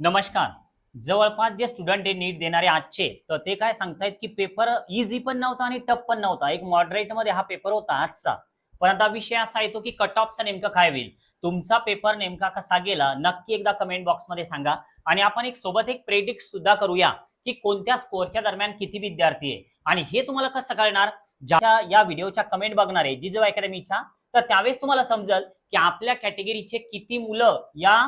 नमस्कार. जवळपास जे स्टुडंट आहे नीट देणारे आजचे, तर ते काय सांगतायत की पेपर इझी पण नव्हता आणि टफ पण नव्हता. एक मॉडरेट मध्ये हा पेपर होता आजचा. पण आता विषय असा येतो की कट ऑफचा नेमकं काय होईल. तुमचा पेपर नेमका कसा गेला नक्की एकदा कमेंट बॉक्समध्ये सांगा. आणि आपण एक सोबत एक प्रेडिक्ट सुद्धा करूया की कोणत्या स्कोअरच्या दरम्यान किती विद्यार्थी आहे. आणि हे तुम्हाला कसं कळणार, ज्या या व्हिडिओच्या कमेंट बघणार आहे जिजो अकॅडमीच्या, तर त्यावेळेस तुम्हाला समजेल की आपल्या कॅटेगरीचे किती मुलं या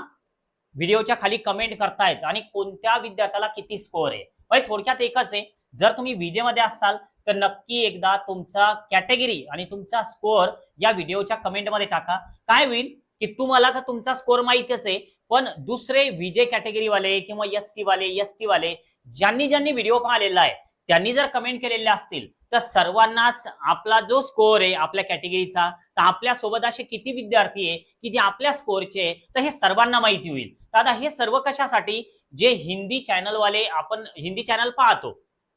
व्हिडिओच्या खाली कमेंट करतायत आणि कोणत्या विद्यार्थ्याला किती स्कोअर आहे. म्हणजे थोडक्यात एकच आहे, जर तुम्ही विजे मध्ये असाल तर नक्की एकदा तुमचा कॅटेगरी आणि तुमचा स्कोअर या व्हिडिओच्या कमेंट मध्ये टाका. काय होईल की तुम्हाला तर तुमचा स्कोअर माहितीच आहे, पण दुसरे विजे कॅटेगरी वाले किंवा एससी वाले एसटी वाले ज्यांनी ज्यांनी व्हिडिओ पाहिलेला आहे त्यांनी जर कमेंट केलेले असतील तर सर्वांनाच आपला जो स्कोअर आहे आपल्या कॅटेगरीचा, तर आपल्या सोबत असे किती विद्यार्थी आहे की जे आपल्या स्कोअरचे, तर हे सर्वांना माहिती होईल. तर आता हे सर्व कशासाठी, जे हिंदी चॅनल वाले, आपण हिंदी चॅनल पाहतो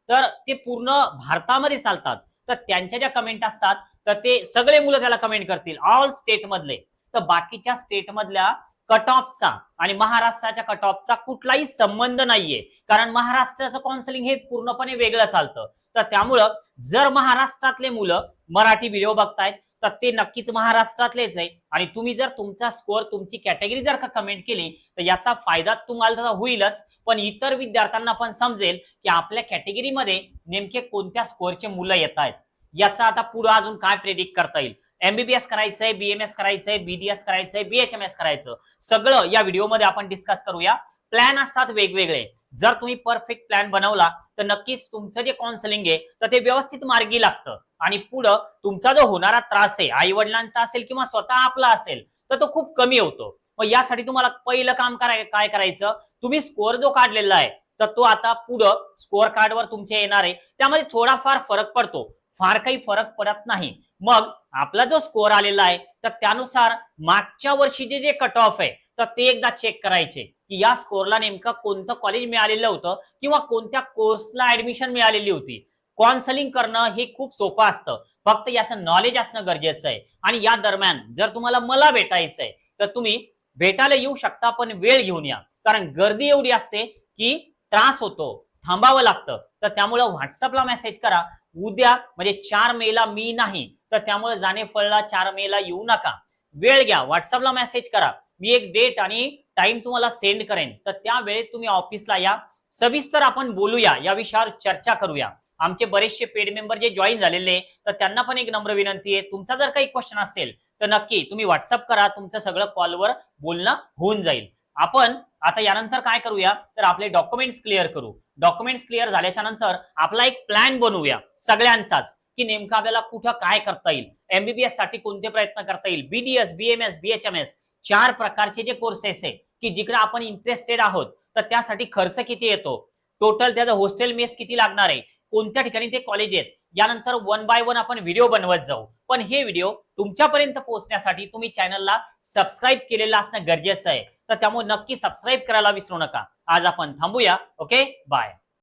तर ते पूर्ण भारतामध्ये चालतात, तर त्यांच्या ज्या कमेंट असतात तर ते सगळे मुलं त्याला कमेंट करतील ऑल स्टेट मधले. तर बाकीच्या स्टेट मधल्या कट ऑफचा आणि महाराष्ट्राच्या कट ऑफचा कुठलाही संबंध नाहीये, कारण महाराष्ट्राचं काउन्सिलिंग हे पूर्णपणे वेगळं चालतं. तर त्यामुळं जर महाराष्ट्रातले मुलं मराठी व्हिडिओ बघतायत तर ते नक्कीच महाराष्ट्रातलेच आहे. आणि तुम्ही जर तुमचा स्कोअर, तुमची कॅटेगरी जर का कमेंट केली तर याचा फायदा तुम्हाला तर होईलच, पण इतर विद्यार्थ्यांना पण समजेल की आपल्या कॅटेगरीमध्ये नेमके कोणत्या स्कोअरचे मुलं येत आहेत. याचा आता पुढे अजून काय प्रेडिक्ट करता येईल. एमबीबीएस करायचंय, बीएमएस करायचंय, बीडीएस करायचंय, बीएचएमएस करायचं, सगळं या व्हिडिओमध्ये आपण डिस्कस करूया. प्लॅन असतात वेगवेगळे. जर तुम्ही परफेक्ट प्लॅन बनवला तर नक्कीच तुमचं जे काउन्सिलिंग आहे तर ते व्यवस्थित मार्गी लागतं. आणि पुढं तुमचा जो होणारा त्रास आहे, आई वडिलांचा असेल किंवा स्वतः आपला असेल, तर तो खूप कमी होतो. मग यासाठी तुम्हाला पहिलं काम काय करायचं, तुम्ही स्कोअर जो काढलेला आहे तर तो आता पुढं स्कोअर कार्डवर तुमचे येणार आहे, त्यामध्ये थोडाफार फरक पडतो, फार काही फरक पडत नाही. मग आपला जो स्कोअर आलेला आहे तर त्यानुसार मागच्या वर्षीचे जे कट ऑफ आहे तर ते एकदा चेक करायचे की या स्कोअरला नेमकं कोणतं कॉलेज मिळालेलं होतं किंवा कोणत्या कोर्सला ऍडमिशन मिळालेली होती. काउन्सिलिंग करणं हे खूप सोपं असतं, फक्त याचं नॉलेज असणं गरजेचं आहे. आणि या दरम्यान जर तुम्हाला मला भेटायचंय तर तुम्ही भेटायला येऊ शकता, पण वेळ घेऊन या, कारण गर्दी एवढी असते की त्रास होतो, थांबावं लागतं. तर त्यामुळे व्हॉट्सअपला मेसेज करा. उद्या म्हणजे 4 मेला मी नाही, तर त्यामुळे जानेफळला 4 मेला येऊ नका. वेळ घ्या, व्हॉट्सअपला मेसेज करा, मी एक डेट आणि टाइम तुम्हाला सेंड करेन, तर त्या वेळेत तुम्ही ऑफिसला या. सविस्तर आपण बोलूया, या विषयावर चर्चा करूया. आमचे बरेचसे पेड मेंबर जे जॉईन झालेले, तर त्यांना पण एक नम्र विनंती आहे, तुमचा जर काही क्वेश्चन असेल तर नक्की तुम्ही व्हॉट्सअप करा, तुमचं सगळं कॉलवर बोलणं होऊन जाईल. आपण आता यानंतर काय करूया, तर आपले डॉक्युमेंट्स क्लिअर करू. डॉक्युमेंट्स क्लिअर झाल्याच्या नंतर आपला एक प्लॅन बनवूया सगळ्यांचाच, की नेमकं आपल्याला कुठं काय करता येईल, एमबीबीएस साठी कोणते प्रयत्न करता येईल, बीडीएस, बीएमएस, बीएचएमएस, 4 प्रकारचे जे कोर्सेस आहे की जिकडे आपण इंटरेस्टेड आहोत, तर त्यासाठी खर्च किती येतो, टोटल त्याचं हॉस्टेल मेस किती लागणार आहे, कोणत्या ठिकाणी ते कॉलेज आहेत, यानंतर 1 बाय 1 आपण व्हिडिओ बनवत जाऊ. पण हे व्हिडिओ तुमच्यापर्यंत पोहोचण्यासाठी तुम्ही चॅनलला सबस्क्राईब केलेलं असणं गरजेचं आहे. तर त्यामुळे नक्की सबस्क्राईब करायला विसरू नका. आज आपण थांबूया. Okay, bye.